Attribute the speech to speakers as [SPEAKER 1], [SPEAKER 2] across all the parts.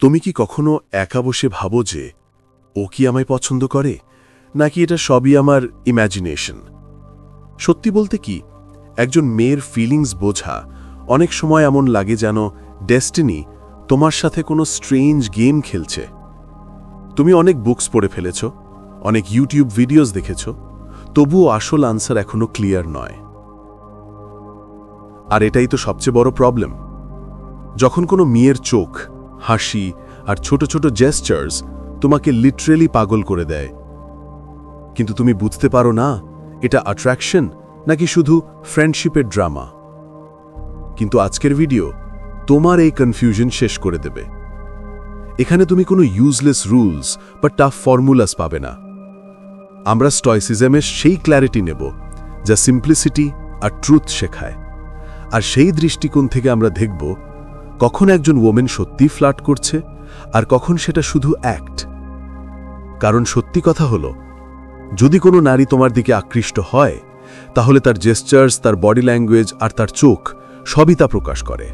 [SPEAKER 1] তুমি কি কখনো একা বসে ভাবো যে ও কি আমায় পছন্দ করে, নাকি এটা সবই আমার ইম্যাজিনেশন? সত্যি বলতে কি, একজন মেয়ের ফিলিংস বোঝা অনেক সময় এমন লাগে যেন ডেস্টিনি তোমার সাথে কোনো স্ট্রেঞ্জ গেম খেলছে। তুমি অনেক বুকস পড়ে ফেলেছ, অনেক ইউটিউব ভিডিওস দেখেছ, তবুও আসল আনসার এখনো ক্লিয়ার নয়। আর এটাই তো সবচেয়ে বড় প্রবলেম। যখন কোনো মেয়ের চোখ, হাসি আর ছোট ছোট জেস্টার্স তোমাকে লিটারেলি পাগল করে দেয়, কিন্তু তুমি বুঝতে পারো না এটা অ্যাট্রাকশন নাকি শুধু ফ্রেন্ডশিপের ড্রামা। কিন্তু আজকের ভিডিও তোমার এই কনফিউশন শেষ করে দেবে। এখানে তুমি কোনো ইউজলেস রুলস বা টাফ ফর্মুলাস পাবে না। আমরা স্টয়সিজমের সেই ক্ল্যারিটি নেব যা সিম্পলিসিটি আর ট্রুথ শেখায়। আর সেই দৃষ্টিকোণ থেকে আমরা দেখব কখন একজন ওমেন সত্যি ফ্লার্ট করছে আর কখন সেটা শুধু অ্যাক্ট। কারণ সত্যি কথা হলো, যদি কোনো নারী তোমার দিকে আকৃষ্ট হয়, তাহলে তার জেস্টার্স, তার বডি ল্যাঙ্গুয়েজ আর তার চোখ সবই তা প্রকাশ করে।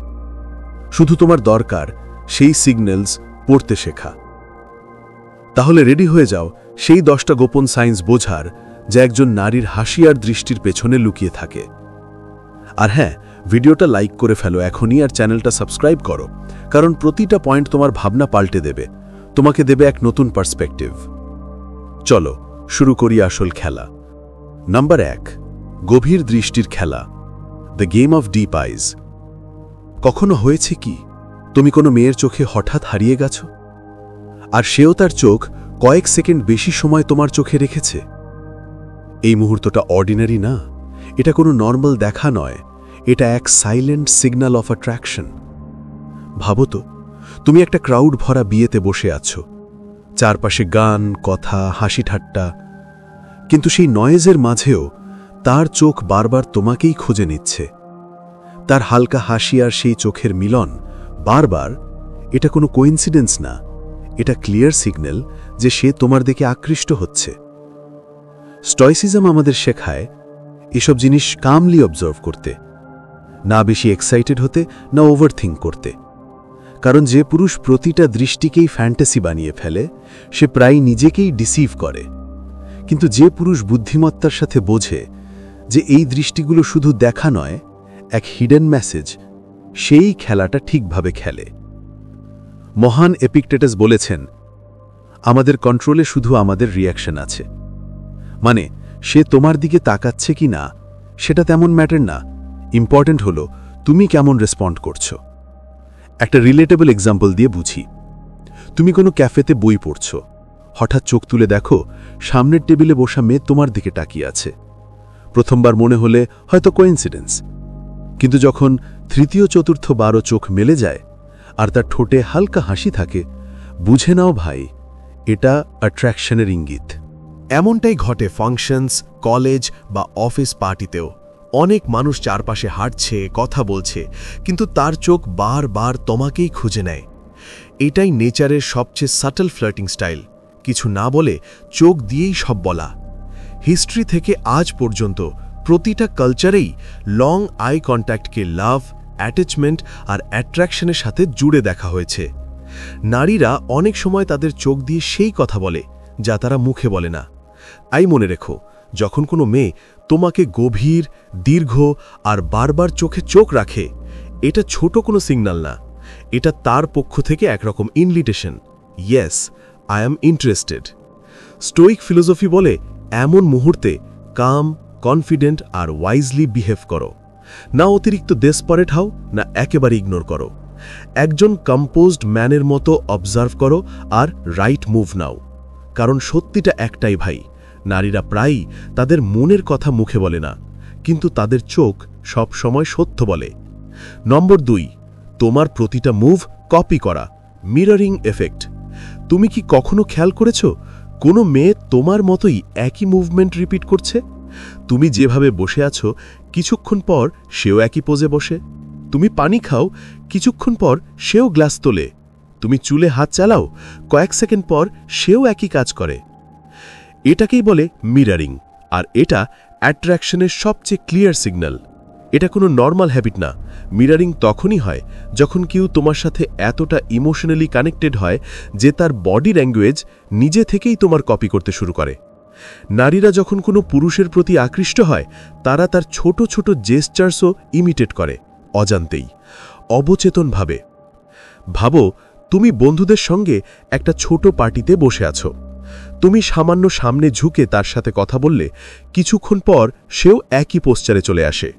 [SPEAKER 1] শুধু তোমার দরকার সেই সিগন্যালস পড়তে শেখা। তাহলে রেডি হয়ে যাও সেই 10টা গোপন সাইন্স বোঝার যা একজন নারীর হাসি আর দৃষ্টির পেছনে লুকিয়ে থাকে। আর হ্যাঁ, ভিডিওটা লাইক করে ফেলো এখনই, আর চ্যানেলটা সাবস্ক্রাইব করো, কারণ প্রতিটা পয়েন্ট তোমার ভাবনা পাল্টে দেবে, তোমাকে দেবে এক নতুন পার্সপেক্টিভ। চলো শুরু করি আসল খেলা। নাম্বার 1, গভীর দৃষ্টির খেলা, দ্য গেম অফ ডিপ আইজ। কখনো হয়েছে কি তুমি কোনো মেয়ের চোখে হঠাৎ হারিয়ে গেছ, আর সেও তার চোখ কয়েক সেকেন্ড বেশি সময় তোমার চোখে রেখেছে? এই মুহূর্তটা অর্ডিনারি না, এটা কোনো নর্মাল দেখা নয়, এটা এক সাইলেন্ট সিগন্যাল অফ অ্যাট্রাকশন। ভাবো তো, তুমি একটা ক্রাউড ভরা বিয়েতে বসে আছো, চারপাশে গান, কথা, হাসি ঠাট্টা, কিন্তু সেই নয়েজের মাঝেও তার চোখ বারবার তোমাকেই খুঁজে নিচ্ছে। তার হালকা হাসি আর সেই চোখের মিলন বারবার, এটা কোনো কোইন্সিডেন্স না, এটা ক্লিয়ার সিগন্যাল যে সে তোমার দিকে আকৃষ্ট হচ্ছে। স্টয়সিজম আমাদের শেখায় এসব জিনিস কামলি অবজার্ভ করতে, না বেশি এক্সাইটেড হতে, না ওভারথিঙ্ক করতে। কারণ যে পুরুষ প্রতিটা দৃষ্টিকেই ফ্যান্টাসি বানিয়ে ফেলে, সে প্রায় নিজেকেই ডিসিভ করে। কিন্তু যে পুরুষ বুদ্ধিমত্তার সাথে বোঝে যে এই দৃষ্টিগুলো শুধু দেখা নয়, এক হিডেন মেসেজ, সেই খেলাটা ঠিকভাবে খেলে। মহান এপিক্টেটাস বলেছেন, আমাদের কন্ট্রোলে শুধু আমাদের রিয়াকশন আছে। মানে, সে তোমার দিকে তাকাচ্ছে কি না সেটা তেমন ম্যাটার না, ইম্পর্টেন্ট হলো তুমি কেমন রেসপন্ড করছো। একটা রিলেটেবল এক্সাম্পল দিয়ে বুঝি। তুমি কোনো ক্যাফেতে বই পড়ছো, হঠাৎ চোখ তুলে দেখো সামনের টেবিলে বসা মেয়ে তোমার দিকে তাকিয়ে আছে। প্রথমবার মনে হলে হয়তো কোইন্সিডেন্স, কিন্তু যখন তৃতীয় চতুর্থ বারও চোখ মেলে যায় আর তার ঠোঁটে হালকা হাসি থাকে, বুঝে নাও ভাই, এটা অ্যাট্রাকশনের ইঙ্গিত।
[SPEAKER 2] এমনটাই ঘটে ফাংশনস, কলেজ বা অফিস পার্টিতেও। অনেক মানুষ চারপাশে হাঁটছে, কথা বলছে, কিন্তু তার চোখ বারবার তোমাকেই খুঁজে নেয়। এটাই নেচারের সবচেয়ে সাটল ফ্লার্টিং স্টাইল, কিছু না বলে চোখ দিয়েই সব বলা। হিস্ট্রি থেকে আজ পর্যন্ত প্রতিটা কালচারেই লং আই কন্ট্যাক্টকে লাভ, অ্যাটাচমেন্ট আর অ্যাট্রাকশনের সাথে জুড়ে দেখা হয়েছে। নারীরা অনেক সময় তাদের চোখ দিয়ে সেই কথা বলে যা তারা মুখে বলে না। তাই মনে রেখো, যখন কোনো মেয়ে তোমাকে গভীর, দীর্ঘ আর বারবার চোখে চোখ রাখে, এটা ছোট কোনো সিগন্যাল না, এটা তার পক্ষ থেকে একরকম invitation. Yes, I am interested. Stoic philosophy বলে, এমন মুহূর্তে কাম, কনফিডেন্ট আর ওয়াইজলি বিহেভ করো, না অতিরিক্ত ডেসপারেট হও, না একেবারে ইগনোর করো। একজন কম্পোজড ম্যানের মতো অবজার্ভ করো আর রাইট মুভ নাও। কারণ সত্যিটা একটাই ভাই, নারীরা প্রায়ই তাদের মনের কথা মুখে বলে না, কিন্তু তাদের চোখ সব সময় সত্য বলে। নম্বর 2, তোমার প্রতিটা মুভ কপি করা, মিররিং এফেক্ট। তুমি কি কখনো খেয়াল করেছ কোনো মেয়ে তোমার মতোই একই মুভমেন্ট রিপিট করছে? তুমি যেভাবে বসে আছো, কিছুক্ষণ পর সেও একই পোজে বসে। তুমি পানি খাও, কিছুক্ষণ পর সেও গ্লাস তোলে। তুমি চুলে হাত চালাও, কয়েক সেকেন্ড পর সেও একই কাজ করে। এটাকেই বলে মিররিং, আর এটা অ্যাট্রাকশনের সবচেয়ে ক্লিয়ার সিগন্যাল।
[SPEAKER 1] এটা কোনো নর্মাল হ্যাবিট না। মিরারিং তখনই হয় যখন কেউ তোমার সাথে এতটা ইমোশনালি কানেক্টেড হয় যে তার বডি ল্যাঙ্গুয়েজ নিজে থেকেই তোমার কপি করতে শুরু করে। নারীরা যখন কোনো পুরুষের প্রতি আকৃষ্ট হয় তারা তার ছোট ছোট জেস্টার্সও ইমিটেট করে, অজান্তেই, অবচেতনভাবে। ভাবো, তুমি বন্ধুদের সঙ্গে একটা ছোট পার্টিতে বসে আছো। তুমি সামান্য সামনে ঝুঁকে তার সাথে কথা বললে কিছুক্ষণ পর সেও একই পোস্টারে চলে আসে।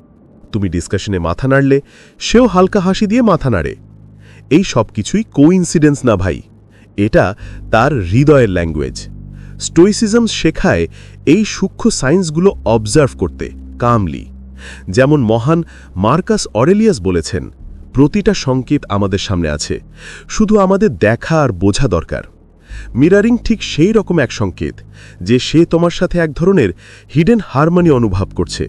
[SPEAKER 1] তুমি ডিসকাশনে মাথা নাড়লে সেও হালকা হাসি দিয়ে মাথা নাড়ে। এই সব কিছুই কোইন্সিডেন্স না ভাই, এটা তার হৃদয়ের ল্যাঙ্গুয়েজ। স্টোইসিজম শেখায় এই সূক্ষ্ম সায়েন্সগুলো অবজার্ভ করতে, কামলি। যেমন মহান মার্কাস অরেলিয়াস বলেছেন, প্রতিটা সংকেত আমাদের সামনে আছে, শুধু আমাদের দেখা আর বোঝা দরকার। মিরারিং ঠিক সেই রকম এক সংকেত যে সে তোমার সাথে এক ধরনের হিডেন হারমোনি অনুভব করছে।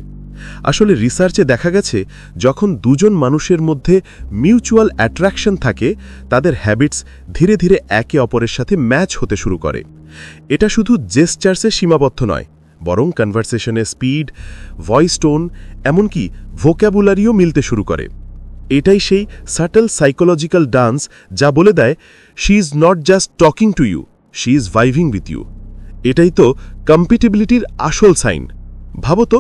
[SPEAKER 1] আসলে রিসার্চে দেখা গেছে যখন দুজন মানুষের মধ্যে মিউচুয়াল অ্যাট্রাকশন থাকে তাদের হ্যাবিটস ধীরে ধীরে একে অপরের সাথে ম্যাচ হতে শুরু করে। এটা শুধু জেস্টার্সে সীমাবদ্ধ নয়, বরং কনভারসেশনের স্পিড, ভয়েস টোন, এমনকি ভোক্যাবুলারিও মিলতে শুরু করে। এটাই সেই সাটল সাইকোলজিক্যাল ডান্স যা বলে দেয়, she is not just talking to you, she is ভাইভিং উইথ ইউ। এটাই তো কম্প্যাটিবিলিটির আসল সাইন। ভাবো তো,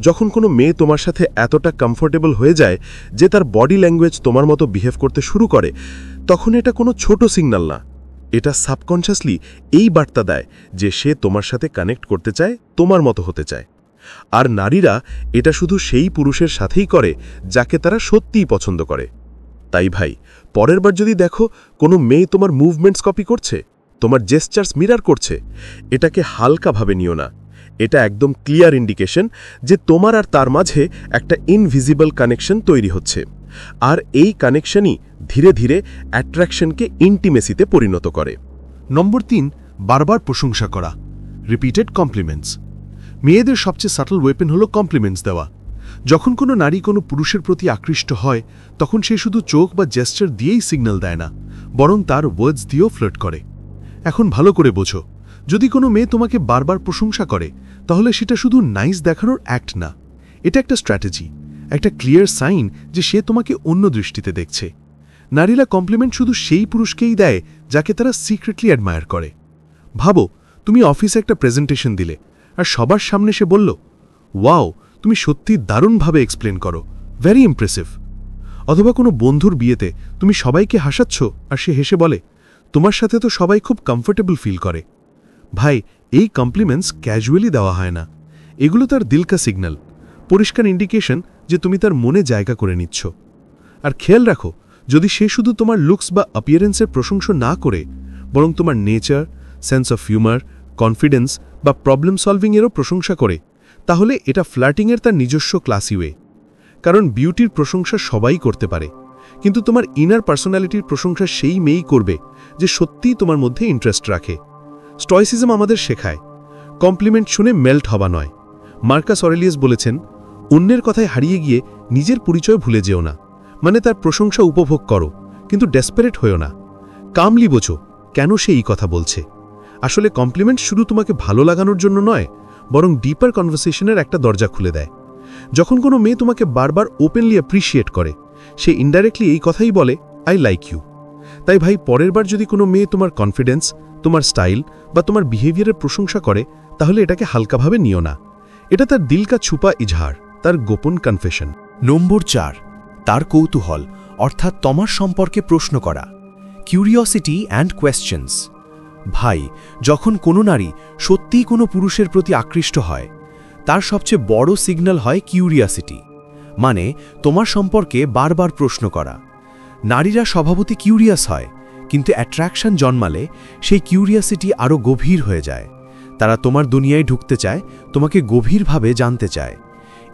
[SPEAKER 1] যখন কোনো মেয়ে তোমার সাথে এতটা কমফোর্টেবল হয়ে যায় যে তার বডি ল্যাঙ্গুয়েজ তোমার মতো বিহেভ করতে শুরু করে, তখন এটা কোনো ছোট সিগন্যাল না, এটা সাবকনশাসলি এই বার্তা দেয় যে সে তোমার সাথে কানেক্ট করতে চায়, তোমার মতো হতে চায়। আর নারীরা এটা শুধু সেই পুরুষের সাথেই করে যাকে তারা সত্যিই পছন্দ করে। তাই ভাই, পরের বার যদি দেখো কোনো মেয়ে তোমার মুভমেন্টস কপি করছে, তোমার জেস্টার্স মিরার করছে, এটাকে হালকাভাবে নিও না। এটা একদম ক্লিয়ার ইন্ডিকেশন যে তোমার আর তার মাঝে একটা ইনভিজিবল কানেকশন তৈরি হচ্ছে। আর এই কানেকশনই ধীরে ধীরে অ্যাট্রাকশনকে ইন্টিমেসিতে পরিণত করে।
[SPEAKER 2] নম্বর 3, বারবার প্রশংসা করা, রিপিটেড কমপ্লিমেন্টস। মেয়েদের সবচেয়ে সাটল ওয়েপেন হলো কমপ্লিমেন্টস দেওয়া। যখন কোনো নারী কোনো পুরুষের প্রতি আকৃষ্ট হয় তখন সে শুধু চোখ বা জেস্টার দিয়েই সিগন্যাল দেয় না, বরং তার ওয়ার্ডস দিয়েও ফ্লার্ট করে। এখন ভালো করে বোঝো, যদি কোনো মেয়ে তোমাকে বারবার প্রশংসা করে তাহলে সেটা শুধু নাইস দেখানোর অ্যাক্ট না, এটা একটা স্ট্র্যাটেজি, একটা ক্লিয়ার সাইন যে সে তোমাকে অন্য দৃষ্টিতে দেখছে। নারীরা কমপ্লিমেন্ট শুধু সেই পুরুষকেই দেয় যাকে তারা সিক্রেটলি অ্যাডমায়ার করে। ভাবো, তুমি অফিসে একটা প্রেজেন্টেশন দিলে আর সবার সামনে সে বলল, ওয়াও, তুমি সত্যি দারুণভাবে এক্সপ্লেন করো, ভেরি ইমপ্রেসিভ। অথবা কোনো বন্ধুর বিয়েতে তুমি সবাইকে হাসাচ্ছ আর সে হেসে বলে, তোমার সাথে তো সবাই খুব কমফোর্টেবল ফিল করে। ভাই, এই কমপ্লিমেন্টস ক্যাজুয়ালি দেওয়া হয় না, এগুলো তার দিলকা সিগন্যাল, পরিষ্কার ইন্ডিকেশন যে তুমি তার মনে জায়গা করে নিচ্ছ। আর খেয়াল রাখো, যদি সে শুধু তোমার লুকস বা অ্যাপিয়ারেন্সের প্রশংসা না করে বরং তোমার nature, sense of humour, confidence বা প্রবলেম সলভিংয়েরও প্রশংসা করে, তাহলে এটা ফ্ল্যাটিংয়ের তার নিজস্ব ক্লাসি ওয়ে। কারণ বিউটির প্রশংসা সবাই করতে পারে, কিন্তু তোমার ইনার পার্সোনালিটির প্রশংসা সেই মেয়েই করবে যে সত্যিই তোমার মধ্যে ইন্টারেস্ট রাখে। স্টয়সিজম আমাদের শেখায় কমপ্লিমেন্ট শুনে মেল্ট হওয়া নয়। মার্কাস অরেলিয়াস বলেছেন, অন্যের কথায় হারিয়ে গিয়ে নিজের পরিচয় ভুলে যেও না, মানে তার প্রশংসা উপভোগ করো কিন্তু ডেসপারেট হয়েও না। কামলি বোঝো কেন সে এই কথা বলছে। আসলে কমপ্লিমেন্ট শুধু তোমাকে ভালো লাগানোর জন্য নয়, বরং ডিপার কনভারসেশনের একটা দরজা খুলে দেয়। যখন কোনো মেয়ে তোমাকে বারবার ওপেনলি অ্যাপ্রিশিয়েট করে, সে ইনডাইরেক্টলি এই কথাই বলে, আই লাইক ইউ। তাই ভাই, পরের বার যদি কোনো মেয়ে তোমার কনফিডেন্স, তোমার স্টাইল বা তোমার বিহেভিয়ারের প্রশংসা করে, তাহলে এটাকে হালকাভাবে নিও না, এটা তার দিল কা ছুপা ইজহার, তার গোপন কনফেশন।
[SPEAKER 3] নম্বর 4, তার কৌতূহল অর্থাৎ তোমার সম্পর্কে প্রশ্ন করা, কিউরিওসিটি অ্যান্ড কোয়েশ্চেন্স। ভাই, যখন কোনো নারী সত্যিই কোনো পুরুষের প্রতি আকৃষ্ট হয়, তার সবচেয়ে বড় সিগন্যাল হয় কিউরিওসিটি, মানে তোমার সম্পর্কে বারবার প্রশ্ন করা। নারীরা স্বভাবতই কিউরিয়াস হয়, কিন্তু অ্যাট্রাকশন জন্মালে সেই কিউরিওসিটি আরও গভীর হয়ে যায়। তারা তোমার দুনিয়ায় ঢুকতে চায়, তোমাকে গভীরভাবে জানতে চায়।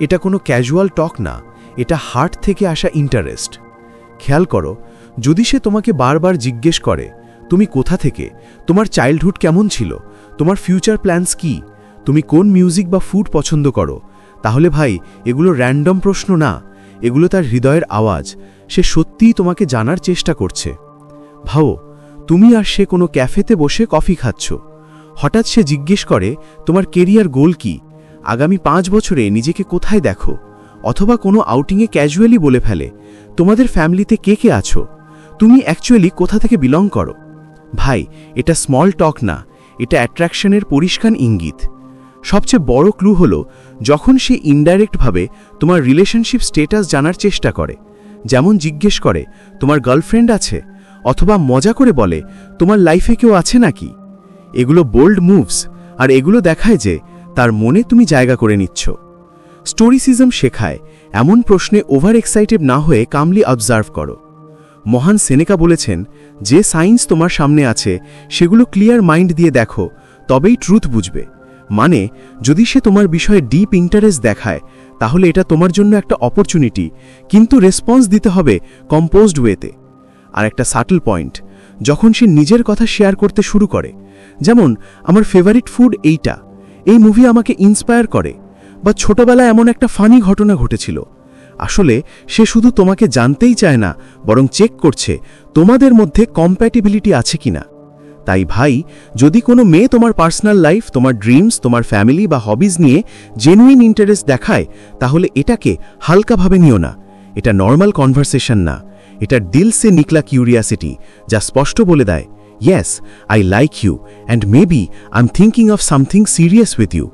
[SPEAKER 3] এটা কোনো ক্যাজুয়াল টক না, এটা হার্ট থেকে আসা ইন্টারেস্ট। খেয়াল করো, যদি সে তোমাকে বারবার জিজ্ঞেস করে, তুমি কোথা থেকে, তোমার চাইল্ডহুড কেমন ছিল, তোমার ফিউচার প্ল্যানস কি, তুমি কোন মিউজিক বা ফুড পছন্দ করো, তাহলে ভাই, এগুলো র্যান্ডম প্রশ্ন না, এগুলো তার হৃদয়ের আওয়াজ। সে সত্যিই তোমাকে জানার চেষ্টা করছে। ভাবো, তুমি আর সে কোনো ক্যাফেতে বসে কফি খাচ্ছ, হঠাৎ সে জিজ্ঞেস করে, তোমার কেরিয়ার গোল কি, আগামী 5 বছরে নিজেকে কোথায় দেখো, অথবা কোনো আউটিংয়ে ক্যাজুয়ালি বলে ফেলে, তোমাদের ফ্যামিলিতে কে কে আছো, তুমি অ্যাকচুয়ালি কোথা থেকে বিলং করো। ভাই, এটা স্মল টক না, এটা অ্যাট্রাকশনের পরিষ্কার ইঙ্গিত। সবচেয়ে বড় ক্লু হলো যখন সে ইনডাইরেক্টভাবে তোমার রিলেশনশিপ স্টেটাস জানার চেষ্টা করে, যেমন জিজ্ঞেস করে তোমার গার্লফ্রেন্ড আছে, অথবা মজা করে বলে তোমার লাইফে কেউ আছে নাকি। এগুলো বোল্ড মুভস, আর এগুলো দেখায় যে তার মনে তুমি জায়গা করে নিচ্ছ। স্টোরিসিজম শেখায় এমন প্রশ্নে ওভার এক্সাইটেড না হয়ে কামলি অবজার্ভ করো। মহান সেনেকা বলেছেন, যে সাইন্স তোমার সামনে আছে সেগুলো ক্লিয়ার মাইন্ড দিয়ে দেখো, তবেই ট্রুথ বুঝবে। মানে যদি সে তোমার বিষয়ে ডিপ ইন্টারেস্ট দেখায় তাহলে এটা তোমার জন্য একটা অপরচুনিটি, কিন্তু রেসপন্স দিতে হবে কম্পোজড ওয়েতে। আর একটা সাটল পয়েন্ট, যখন সে নিজের কথা শেয়ার করতে শুরু করে, যেমন আমার ফেভারিট ফুড এইটা, এই মুভি আমাকে ইন্সপায়ার করে, বা ছোটবেলায় এমন একটা ফানি ঘটনা ঘটেছিল, আসলে সে শুধু তোমাকে জানতেই চায় না, বরং চেক করছে তোমাদের মধ্যে কম্প্যাটিবিলিটি আছে কিনা। তাই ভাই, যদি কোনো মেয়ে তোমার পার্সোনাল লাইফ, তোমার ড্রিমস, তোমার ফ্যামিলি বা হবিজ নিয়ে জেনুইন ইন্টারেস্ট দেখায়, তাহলে এটাকে হালকাভাবে নিও না। এটা নর্মাল কনভারসেশন না, এটা দিল সে নিকলা কিউরিয়াসিটি, যা স্পষ্ট বলে দেয়, yes I like you and maybe I am thinking of something serious with you.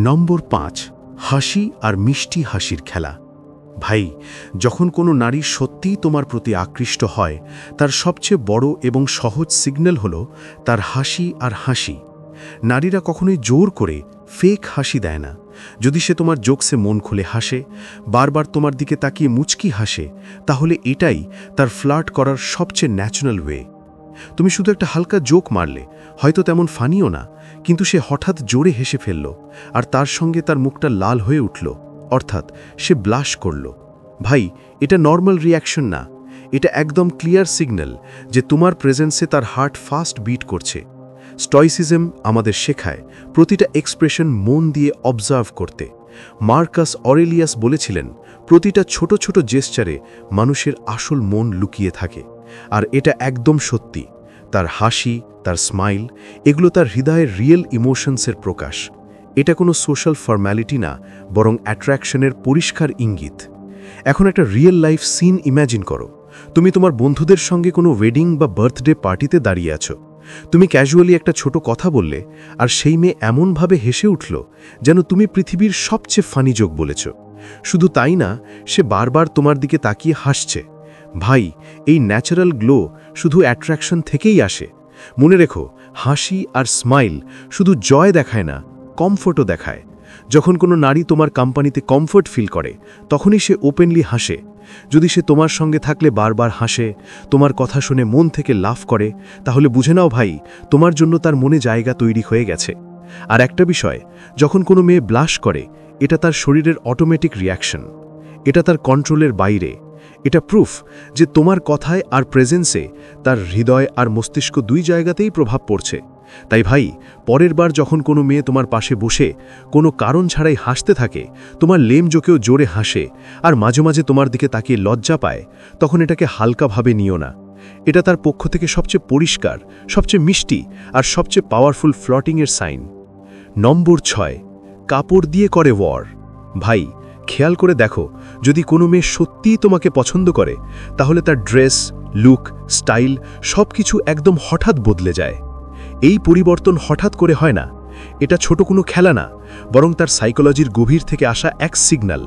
[SPEAKER 1] Number 5, হাসি আর মিষ্টি হাসির খেলা। ভাই, যখন কোনো নারী সত্যিই তোমার প্রতি আকৃষ্ট হয়, তার সবচেয়ে বড় এবং সহজ সিগন্যাল হলো তার হাসি আর হাসি। নারীরা কখনোই জোর করে ফেক হাসি দেয় না। যদি সে তোমার জোকসে মন খুলে হাসে, বারবার তোমার দিকে তাকিয়ে মুচকি হাসে, তাহলে এটাই তার ফ্লার্ট করার সবচেয়ে ন্যাচারাল ওয়ে। তুমি শুধু একটা হালকা জোক মারলে, হয়তো তেমন ফানিও না, কিন্তু সে হঠাৎ জোরে হেসে ফেলল, আর তার সঙ্গে তার মুখটা লাল হয়ে উঠল, অর্থাৎ সে ব্লাশ করল। ভাই, এটা নর্মাল রিয়াকশন না, এটা একদম ক্লিয়ার সিগন্যাল যে তোমার প্রেজেন্সে তার হার্ট ফাস্ট বিট করছে। স্টয়সিজম আমাদের শেখায় প্রতিটা এক্সপ্রেশন মন দিয়ে অবজার্ভ করতে। মার্কাস অরেলিয়াস বলেছিলেন, প্রতিটা ছোট ছোট জেস্চারে মানুষের আসল মন লুকিয়ে থাকে। আর এটা একদম সত্যি। তার হাসি, তার স্মাইল, এগুলো তার হৃদয়ের রিয়েল ইমোশনসের প্রকাশ। এটা কোনো সোশ্যাল ফর্ম্যালিটি না, বরং অ্যাট্রাকশনের পরিষ্কার ইঙ্গিত। এখন একটা রিয়েল লাইফ সিন ইম্যাজিন করো। তুমি তোমার বন্ধুদের সঙ্গে কোনো ওয়েডিং বা বার্থডে পার্টিতে দাঁড়িয়ে আছো। তুমি ক্যাজুয়ালি একটা ছোট কথা বললে, আর সেই মেয়ে এমনভাবে হেসে উঠল যেন তুমি পৃথিবীর সবচেয়ে ফানি জোক বলেছ। শুধু তাই না, সে বারবার তোমার দিকে তাকিয়ে হাসছে। ভাই, এই ন্যাচারাল গ্লো শুধু অ্যাট্রাকশন থেকেই আসে। মনে রেখো, হাসি আর স্মাইল শুধু জয় দেখায় না, কমফোর্টও দেখায়। যখন কোনো নারী তোমার কোম্পানিতে কমফোর্ট ফিল করে, তখনই সে ওপেনলি হাসে। যদি সে তোমার সঙ্গে থাকলে বারবার হাসে, তোমার কথা শুনে মন থেকে লাফ করে, তাহলে বুঝে নাও ভাই, তোমার জন্য তার মনে জায়গা তৈরি হয়ে গেছে। আর একটা বিষয়, যখন কোনো মেয়ে ব্লাশ করে, এটা তার শরীরের অটোমেটিক রিয়াকশন, এটা তার কন্ট্রোলের বাইরে। এটা প্রুফ যে তোমার কথায় আর প্রেজেন্সে তার হৃদয় আর মস্তিষ্ক দুই জায়গাতেই প্রভাব পড়ছে। তাই ভাই, পরের বার যখন কোনো মেয়ে তোমার পাশে বসে কোনো কারণ ছাড়াই হাসতে থাকে, তোমার লেম জোকেও জোরে হাসে, আর মাঝে মাঝে তোমার দিকে তাকিয়ে লজ্জা পায়, তখন এটাকে হালকাভাবে নিও না। এটা তার পক্ষ থেকে সবচেয়ে পরিষ্কার, সবচেয়ে মিষ্টি আর সবচেয়ে পাওয়ারফুল ফ্লটিংয়ের সাইন। নম্বর 6, কাপড় দিয়ে করে ওয়ার। ভাই, খেয়াল করে দেখো, যদি কোনো মেয়ে সত্যিই তোমাকে পছন্দ করে, তাহলে তার ড্রেস, লুক, স্টাইল সবকিছু একদম হঠাৎ বদলে যায়। এই পরিবর্তন হঠাৎ করে হয় না, এটা ছোট কোনো খেলা না, বরং তার সাইকোলজির গভীর থেকে আসা এক সিগন্যাল।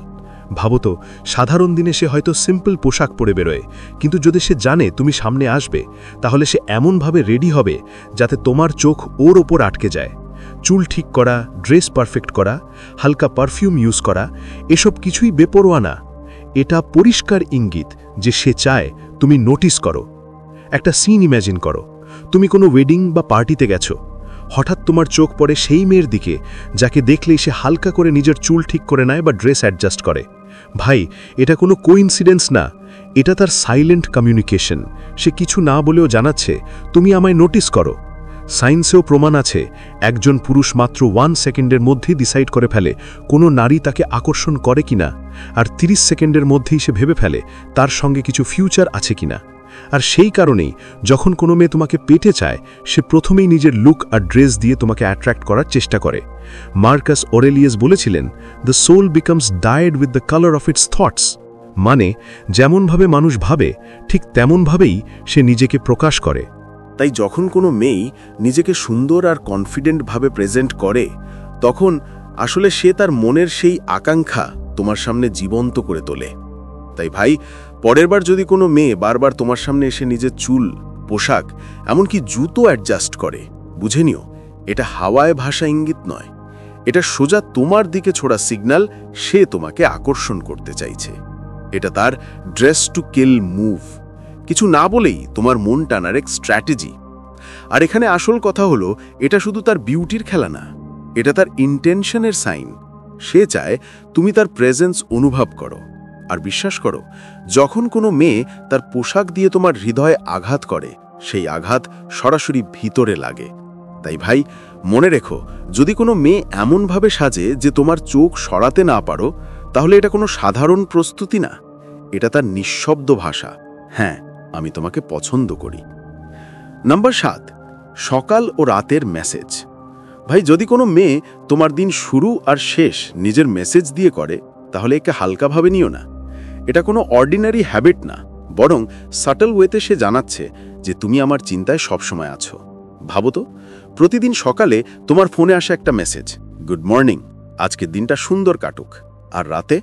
[SPEAKER 1] ভাবো তো, সাধারণ দিনে সে হয়তো সিম্পল পোশাক পরে বেরোয়, কিন্তু যদি সে জানে তুমি সামনে আসবে, তাহলে সে এমনভাবে রেডি হবে যাতে তোমার চোখ ওর ওপর আটকে যায়। চুল ঠিক করা, ড্রেস পারফেক্ট করা, হালকা পারফিউম ইউজ করা, এসব কিছুই বেপরোয়া না। এটা পরিষ্কার ইঙ্গিত যে সে চায় তুমি নোটিস করো। একটা সিন ইম্যাজিন করো, তুমি কোনো ওয়েডিং বা পার্টিতে গেছো, হঠাৎ তোমার চোখ পড়ে সেই মেয়ের দিকে যাকে দেখলেই সে হালকা করে নিজের চুল ঠিক করে নেয় বা ড্রেস অ্যাডজাস্ট করে। ভাই, এটা কোনো কোইন্সিডেন্স না, এটা তার সাইলেন্ট কমিউনিকেশন। সে কিছু না বলেও জানাচ্ছে তুমি আমায় নোটিস করো। সায়েন্সেও প্রমাণ আছে, একজন পুরুষ মাত্র 1 সেকেন্ডের মধ্যেই ডিসাইড করে ফেলে কোনো নারী তাকে আকর্ষণ করে কিনা, আর 30 সেকেন্ডের মধ্যেই সে ভেবে ফেলে তার সঙ্গে কিছু ফিউচার আছে কিনা। আর সেই কারণেই যখন কোনো মেয়ে তোমাকে পেতে চায় সে প্রথমেই নিজের লুক আর ড্রেস দিয়ে তোমাকে অ্যাট্রাক্ট করার চেষ্টা করে। মার্কাস অরেলিয়াস বলেছিলেন, the soul becomes dyed with the colour of its thoughts, মানে যেমনভাবে মানুষ ভাবে ঠিক তেমনভাবেই সে নিজেকে প্রকাশ করে।
[SPEAKER 2] তাই যখন কোনো মেয়ে নিজেকে সুন্দর আর কনফিডেন্টভাবে প্রেজেন্ট করে তখন আসলে সে তার মনের সেই আকাঙ্ক্ষা তোমার সামনে জীবন্ত করে তোলে। তাই ভাই, পরের বার যদি কোনো মেয়ে বারবার তোমার সামনে এসে নিজের চুল, পোশাক, এমনকি জুতো অ্যাডজাস্ট করে, বুঝে নিও এটা হাওয়ায় ভাষা ইঙ্গিত নয়, এটা সোজা তোমার দিকে ছোড়া সিগন্যাল সে তোমাকে আকর্ষণ করতে চাইছে। এটা তার ড্রেস টু কিল মুভ, কিছু না বলেই তোমার মন টানার এক স্ট্র্যাটেজি। আর এখানে আসল কথা হলো, এটা শুধু তার বিউটির খেলা না, এটা তার ইন্টেনশনের সাইন। সে চায় তুমি তার প্রেজেন্স অনুভব করো। আর বিশ্বাস করো, যখন কোনো মেয়ে তার পোশাক দিয়ে তোমার হৃদয়ে আঘাত করে, সেই আঘাত সরাসরি ভিতরে লাগে। তাই ভাই, মনে রেখো, যদি কোনো মেয়ে এমনভাবে সাজে যে তোমার চোখ সরাতে না পারো, তাহলে এটা কোনো সাধারণ প্রস্তুতি না, এটা তার নিঃশব্দ ভাষা, হ্যাঁ আমি তোমাকে পছন্দ করি। নাম্বার 7, সকাল ও রাতের মেসেজ। ভাই, যদি কোনো মেয়ে তোমার দিন শুরু আর শেষ নিজের মেসেজ দিয়ে করে, তাহলে একে হালকাভাবে নিও না। এটা কোনো অর্ডিনারি হ্যাবিট না, বরং সাটল ওয়েতে সে জানাচ্ছে যে তুমি আমার চিন্তায় সবসময় আছো। ভাবো তো, প্রতিদিন সকালে তোমার ফোনে আসে একটা মেসেজ, গুড মর্নিং, আজকের দিনটা সুন্দর কাটুক, আর রাতে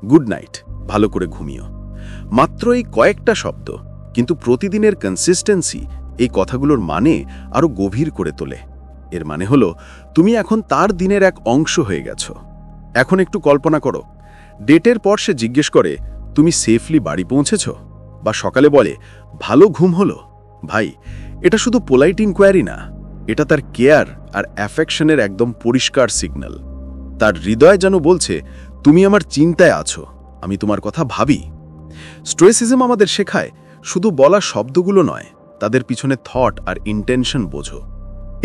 [SPEAKER 2] গুড নাইট, ভালো করে ঘুমিও। মাত্র এই কয়েকটা শব্দ, কিন্তু প্রতিদিনের কনসিস্টেন্সি এই কথাগুলোর মানে আরও গভীর করে তোলে। এর মানে হলো তুমি এখন তার দিনের এক অংশ হয়ে গেছো। এখন একটু কল্পনা করো, ডেটের পর সে জিজ্ঞেস করে তুমি সেফলি বাড়ি পৌঁছেছ, বা সকালে বলে ভালো ঘুম হলো। ভাই, এটা শুধু পোলাইট ইনকোয়ারি না, এটা তার কেয়ার আর অ্যাফেকশনের একদম পরিষ্কার সিগন্যাল। তার হৃদয় যেন বলছে তুমি আমার চিন্তায় আছো, আমি তোমার কথা ভাবি। স্টোইসিজম আমাদের শেখায় শুধু বলা শব্দগুলো নয়, তাদের পিছনে থট আর ইন্টেনশন বোঝো।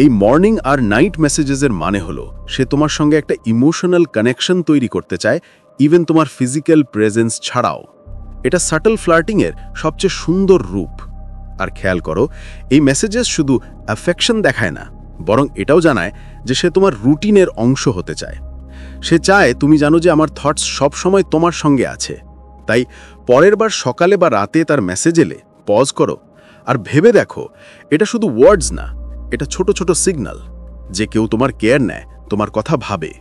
[SPEAKER 2] এই মর্নিং আর নাইট মেসেজেসের মানে হলো সে তোমার সঙ্গে একটা ইমোশনাল কানেকশন তৈরি করতে চায়, ইভেন তোমার ফিজিক্যাল প্রেজেন্স ছাড়াও। এটা সাটল ফ্লার্টিংয়ের সবচেয়ে সুন্দর রূপ। আর খেয়াল করো, এই মেসেজেস শুধু অ্যাফেকশন দেখায় না, বরং এটাও জানায় যে সে তোমার রুটিনের অংশ হতে চায়। সে চায় তুমি জানো যে আমার থটস সবসময় তোমার সঙ্গে আছে। তাই পরের বার সকালে বা রাতে তার মেসেজ এলে পজ করো আর ভেবে দেখো, এটা শুধু ওয়ার্ডস না, এটা ছোট ছোট সিগন্যাল যে কেউ তোমার কেয়ার নেয়, তোমার কথা ভাবে।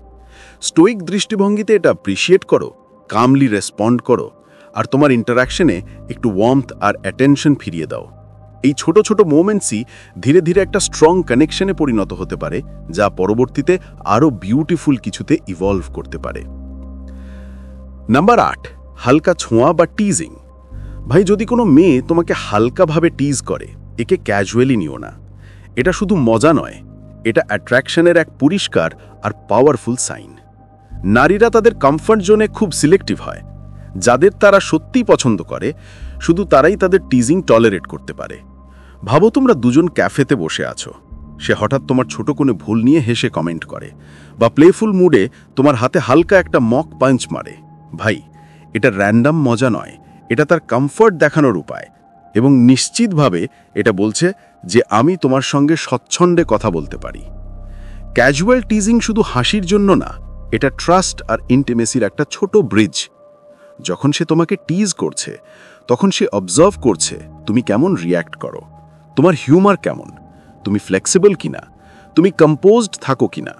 [SPEAKER 2] স্টোইক দৃষ্টিভঙ্গিতে এটা অ্যাপ্রিশিয়েট করো, কামলি রেসপন্ড করো, আর তোমার ইন্টারাকশনে একটু ওয়ার্মথ আর অ্যাটেনশন ফিরিয়ে দাও। এই ছোট ছোট মোমেন্টসই ধীরে ধীরে একটা স্ট্রং কানেকশনে পরিণত হতে পারে, যা পরবর্তীতে আরও বিউটিফুল কিছুতে ইভলভ করতে পারে। নাম্বার 8, হালকা ছোঁয়া বা টিজিং। ভাই, যদি কোনো মেয়ে তোমাকে হালকাভাবে টিজ করে, একে ক্যাজুয়ালি নিও না। এটা শুধু মজা নয়, এটা অ্যাট্রাকশনের এক পরিষ্কার আর পাওয়ারফুল সাইন। নারীরা তাদের কমফর্ট জোনে খুব সিলেক্টিভ হয়। যাদের তারা সত্যিই পছন্দ করে, শুধু তারাই তাদের টিজিং টলারেট করতে পারে। ভাবো, তোমরা দুজন ক্যাফেতে বসে আছো, সে হঠাৎ তোমার ছোট কোনো ভুল নিয়ে হেসে কমেন্ট করে, বা প্লেফুল মুডে তোমার হাতে হালকা একটা মক পাঞ্চ মারে। ভাই, এটা র্যান্ডাম মজা নয়, এটা তার কমফর্ট দেখানোর উপায়, এবং নিশ্চিতভাবে এটা বলছে যে আমি তোমার সঙ্গে স্বচ্ছন্দে কথা বলতে পারি। ক্যাজুয়াল টিজিং শুধু হাসির জন্য না, এটা ট্রাস্ট আর ইন্টিমেসির একটা ছোট ব্রিজ। যখন সে তোমাকে টিজ করছে, তখন সে অবজার্ভ করছে তুমি কেমন রিয়্যাক্ট করো, তোমার হিউমার কেমন, তুমি ফ্লেক্সিবল কিনা, তুমি কম্পোজড থাকো কিনা।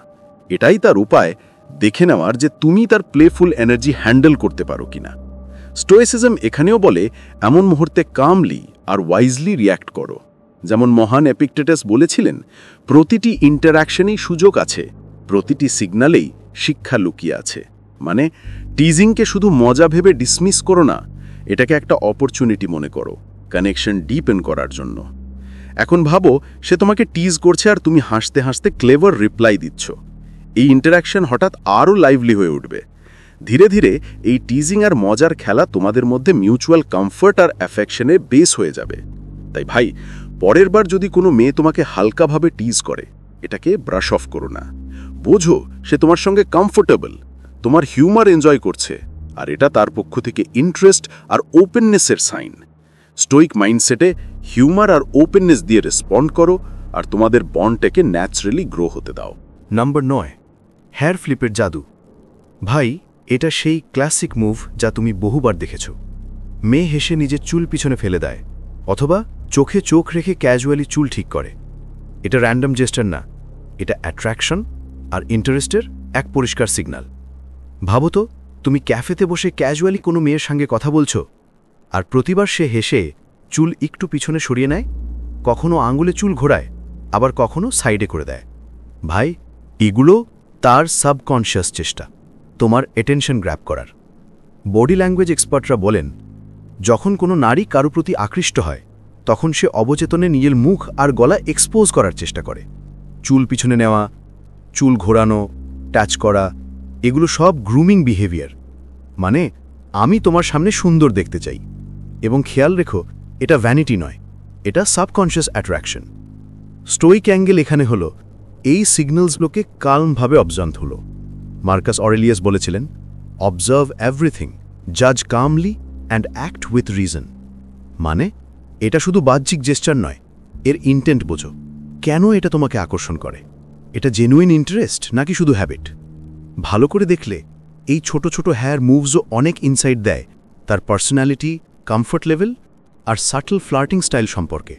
[SPEAKER 2] এটাই তার উপায় দেখে নেওয়ার যে তুমি তার প্লেফুল এনার্জি হ্যান্ডেল করতে পারো কিনা। স্টোইসিজম এখানেও বলে এমন মুহূর্তে কামলি আর ওয়াইজলি রিয়্যাক্ট করো। যেমন মহান এপিক্টেটাস বলেছিলেন, প্রতিটি ইন্টারাকশনেই সুযোগ আছে, প্রতিটি সিগন্যালেই শিক্ষা লুকিয়ে আছে। মানে টিজিংকে শুধু মজা ভেবে ডিসমিস করো না, এটাকে একটা অপরচুনিটি মনে করো কানেকশন ডিপেন করার জন্য। এখন ভাবো, সে তোমাকে টিজ করছে আর তুমি হাসতে হাসতে ক্লেভার রিপ্লাই দিচ্ছ। এই ইন্টারাকশন হঠাৎ আরও লাইভলি হয়ে উঠবে। ধীরে ধীরে এই টিজিং আর মজার খেলা তোমাদের মধ্যে মিউচুয়াল কমফর্ট আর অ্যাফেকশনে বেস হয়ে যাবে। তাই ভাই, পরের বার যদি কোনো মেয়ে তোমাকে হালকাভাবে টিজ করে, এটাকে ব্রাশ অফ করো না। বোঝো সে তোমার সঙ্গে কমফোর্টেবল, তোমার হিউমার এনজয় করছে, আর এটা তার পক্ষ থেকে ইন্টারেস্ট আর ওপেননেসের সাইন।
[SPEAKER 1] স্টোইক মাইন্ডসেটে হিউমার আর ওপেননেস দিয়ে রেসপন্ড করো আর তোমাদের বন্ডটাকে ন্যাচারালি গ্রো হতে দাও।
[SPEAKER 3] নাম্বার 9, হেয়ার ফ্লিপের জাদু। ভাই, এটা সেই ক্লাসিক মুভ যা তুমি বহুবার দেখেছ। মেয়ে হেসে নিজের চুল পিছনে ফেলে দেয়, অথবা চোখে চোখ রেখে ক্যাজুয়ালি চুল ঠিক করে। এটা র্যান্ডম জেস্টার না, এটা অ্যাট্রাকশন আর ইন্টারেস্টের এক পরিষ্কার সিগন্যাল। ভাবো তো, তুমি ক্যাফেতে বসে ক্যাজুয়ালি কোনো মেয়ের সঙ্গে কথা বলছো, আর প্রতিবার সে হেসে চুল একটু পিছনে সরিয়ে নেয়, কখনো আঙুলে চুল ঘোরায়, আবার কখনো সাইডে করে দেয়। ভাই, এগুলো তার সাবকনশিয়াস চেষ্টা তোমার অ্যাটেনশন গ্র্যাব করার। বডি ল্যাঙ্গুয়েজ এক্সপার্টরা বলেন, যখন কোনো নারী কারো প্রতি আকৃষ্ট হয়, তখন সে অবচেতনে নিজের মুখ আর গলা এক্সপোজ করার চেষ্টা করে। চুল পিছনে নেওয়া, চুল ঘোরানো, টাচ করা, এগুলো সব গ্রুমিং বিহেভিয়ার। মানে, আমি তোমার সামনে সুন্দর দেখতে চাই। এবং খেয়াল রেখো, এটা ভ্যানিটি নয়, এটা সাবকনশিয়াস অ্যাট্রাকশন। স্টোইক অ্যাঙ্গেল এখানে হলো এই সিগন্যালসগুলোকে কালমভাবে অবজার্ভ হলো। মার্কাস অরেলিয়াস বলেছিলেন, অবজার্ভ এভরিথিং, জাজ কামলি অ্যান্ড অ্যাক্ট উইথ রিজন। মানে, এটা শুধু বাহ্যিক জেস্চার নয়, এর ইন্টেন্ট বোঝো। কেন এটা তোমাকে আকর্ষণ করে? এটা জেনুইন ইন্টারেস্ট নাকি শুধু হ্যাবিট? ভালো করে দেখলে এই ছোট ছোট হেয়ার মুভসও অনেক ইনসাইট দেয় তার পার্সোনালিটি, কমফর্ট লেভেল আর সাটল ফ্লার্টিং স্টাইল সম্পর্কে।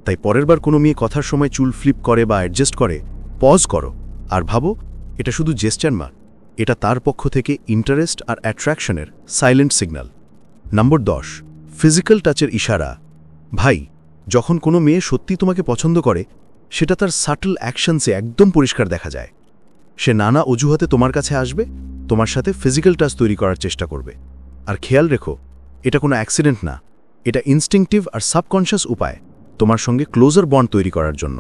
[SPEAKER 3] তাই পরের বার কোনো মেয়ে কথার সময় চুল ফ্লিপ করে বা অ্যাডজাস্ট করে, পজ করো আর ভাবো, এটা শুধু জেস্চার না, এটা তার পক্ষ থেকে ইন্টারেস্ট আর অ্যাট্রাকশনের সাইলেন্ট সিগন্যাল। নম্বর 10, ফিজিক্যাল টাচের ইশারা। ভাই, যখন কোনো মেয়ে সত্যি তোমাকে পছন্দ করে, সেটা তার সাটল অ্যাকশনসে একদম পরিষ্কার দেখা যায়। সে নানা অজুহাতে তোমার কাছে আসবে, তোমার সাথে ফিজিক্যাল টাচ তৈরি করার চেষ্টা করবে। আর খেয়াল রেখো, এটা কোনো অ্যাক্সিডেন্ট না, এটা ইনস্টিংক্টিভ আর সাবকনশিয়াস উপায় তোমার সঙ্গে ক্লোজার বন্ড তৈরি করার জন্য।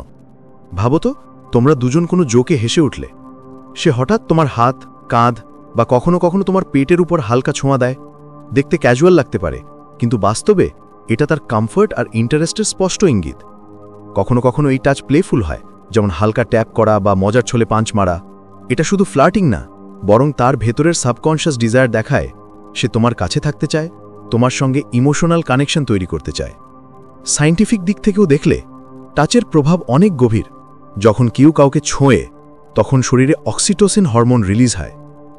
[SPEAKER 3] ভাবো তো, তোমরা দুজন কোনো জোকে হেসে উঠলে, সে হঠাৎ তোমার হাত, কাঁধ বা কখনো কখনো তোমার পেটের উপর হালকা ছোঁয়া দেয়। দেখতে ক্যাজুয়াল লাগতে পারে, কিন্তু বাস্তবে এটা তার কমফর্ট আর ইন্টারেস্টের স্পষ্ট ইঙ্গিত। কখনো কখনো এই টাচ প্লেফুল হয়, যেমন হালকা ট্যাপ করা বা মজার ছলে পাঞ্চ মারা। এটা শুধু ফ্লার্টিং না, বরং তার ভেতরের সাবকনশিয়াস ডিজায়ার দেখায় সে তোমার কাছে থাকতে চায়, তোমার সঙ্গে ইমোশনাল কানেকশন তৈরি করতে চায়। সায়েন্টিফিক দিক থেকেও দেখলে টাচের প্রভাব অনেক গভীর। যখন কেউ কাউকে ছোঁয়ে, তখন শরীরে অক্সিটোসিন হরমোন রিলিজ হয়,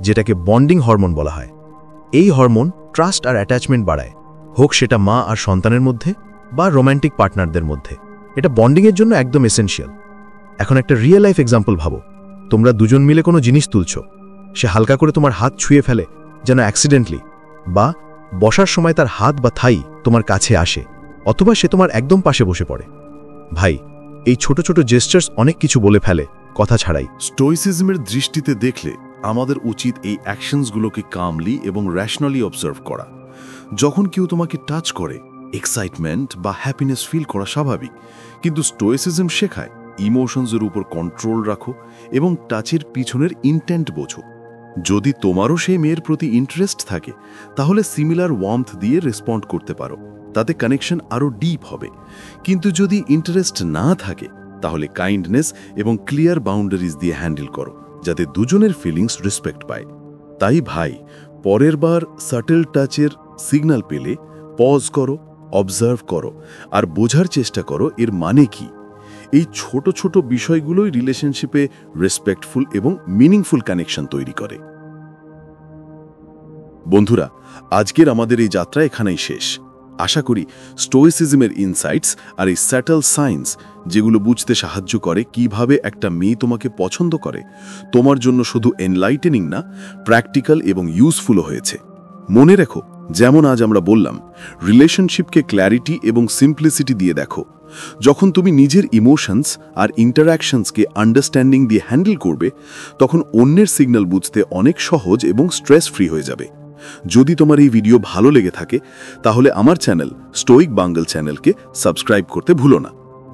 [SPEAKER 3] যেটাকে বন্ডিং হরমোন বলা হয়। এই হরমোন ট্রাস্ট আর অ্যাটাচমেন্ট বাড়ায়, হোক সেটা মা আর সন্তানের মধ্যে বা রোম্যান্টিক পার্টনারদের মধ্যে। এটা বন্ডিংয়ের জন্য একদম এসেনশিয়াল। এখন একটা রিয়েল লাইফ এক্সাম্পল ভাবো। তোমরা দুজন মিলে কোনো জিনিস তুলছ, সে হালকা করে তোমার হাত ছুঁয়ে ফেলে যেন অ্যাক্সিডেন্টলি, বা বসার সময় তার হাত বা থাই তোমার কাছে আসে, অথবা সে তোমার একদম পাশে বসে পড়ে। ভাই, এই ছোট ছোট জেস্টার্স অনেক কিছু বলে ফেলে কথা ছাড়াই।
[SPEAKER 1] স্টোইসিজমের দৃষ্টিতে দেখলে আমাদের উচিত এই অ্যাকশনসগুলোকে কামলি এবং র্যাশনালি অবজার্ভ করা। যখন কেউ তোমাকে টাচ করে, এক্সাইটমেন্ট বা হ্যাপিনেস ফিল করা স্বাভাবিক, কিন্তু স্টোইসিজম শেখায় ইমোশনসের উপর কন্ট্রোল রাখো এবং টাচের পিছনের ইন্টেন্ট বোঝো। যদি তোমারও সেই মেয়ের প্রতি ইন্টারেস্ট থাকে, তাহলে সিমিলার ওয়ার্মথ দিয়ে রেসপন্ড করতে পারো, তাতে কানেকশন আরও ডিপ হবে। কিন্তু যদি ইন্টারেস্ট না থাকে, তাহলে কাইন্ডনেস এবং ক্লিয়ার বাউন্ডারিজ দিয়ে হ্যান্ডেল করো, যাতে দুজনের ফিলিংস রেসপেক্ট পায়। তাই ভাই, পরের বার সাটেল টাচের সিগন্যাল পেলে পজ করো, অবজার্ভ করো আর বোঝার চেষ্টা করো এর মানে কি। এই ছোট ছোট বিষয়গুলোই রিলেশনশিপে রেসপেক্টফুল এবং মিনিংফুল কানেকশন তৈরি করে। বন্ধুরা, আজকের আমাদের এই যাত্রা এখানেই শেষ। আশা করি স্টোইসিজমের ইনসাইটস আর এই স্যাটল সাইন্স, যেগুলো বুঝতে সাহায্য করে কিভাবে একটা মেয়ে তোমাকে পছন্দ করে, তোমার জন্য শুধু এনলাইটেনিং না, প্র্যাকটিক্যাল এবং ইউজফুলও হয়েছে। মনে রেখো, যেমন আজ আমরা বললাম, রিলেশনশিপকে ক্ল্যারিটি এবং সিম্পলিসিটি দিয়ে দেখো। যখন তুমি নিজের ইমোশনস আর ইন্টারঅ্যাকশনসকে আন্ডারস্ট্যান্ডিং দিয়ে হ্যান্ডেল করবে, তখন অন্যের সিগন্যাল বুঝতে অনেক সহজ এবং স্ট্রেস ফ্রি হয়ে যাবে। যদি তোমার এই ভিডিও ভালো লেগে থাকে, তাহলে আমার চ্যানেল স্টোইক বাঙ্গল চ্যানেলকে সাবস্ক্রাইব করতে ভুলো না।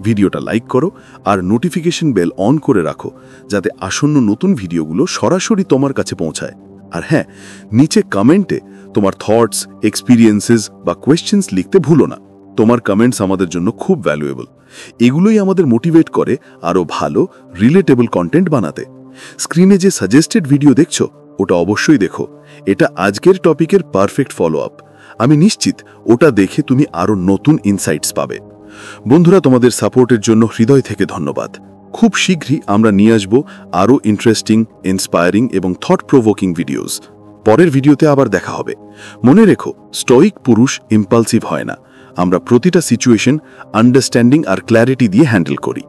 [SPEAKER 1] ভিডিওটা লাইক করো আর নোটিফিকেশন বেল অন করে রাখো, যাতে আসন্ন নতুন ভিডিওগুলো সরাসরি তোমার কাছে পৌঁছায়। আর হ্যাঁ, নিচে কমেন্টে তোমার থটস, এক্সপিরিয়েন্সেস বা কোয়েশ্চেন্স লিখতে ভুলো না। তোমার কমেন্টস আমাদের জন্য খুব ভ্যালুয়েবল। এগুলোই আমাদের মোটিভেট করে আরও ভালো, রিলেটেবল কন্টেন্ট বানাতে। স্ক্রিনে যে সাজেস্টেড ভিডিও দেখছো, ওটা অবশ্যই দেখো। এটা আজকের টপিকের পারফেক্ট ফলো আপ। আমি নিশ্চিত ওটা দেখে তুমি আরও নতুন ইনসাইটস পাবে। বন্ধুরা, তোমাদের সাপোর্টের জন্য হৃদয় থেকে ধন্যবাদ। খুব শীঘ্রই আমরা নিয়ে আসব আরও ইন্টারেস্টিং, ইন্সপায়ারিং এবং থট প্রোভোকিং ভিডিওস। পরের ভিডিওতে আবার দেখা হবে। মনে রেখো, স্টোইক পুরুষ ইম্পালসিভ হয় না। আমরা প্রতিটা সিচুয়েশন আন্ডারস্ট্যান্ডিং আর ক্ল্যারিটি দিয়ে হ্যান্ডেল করি।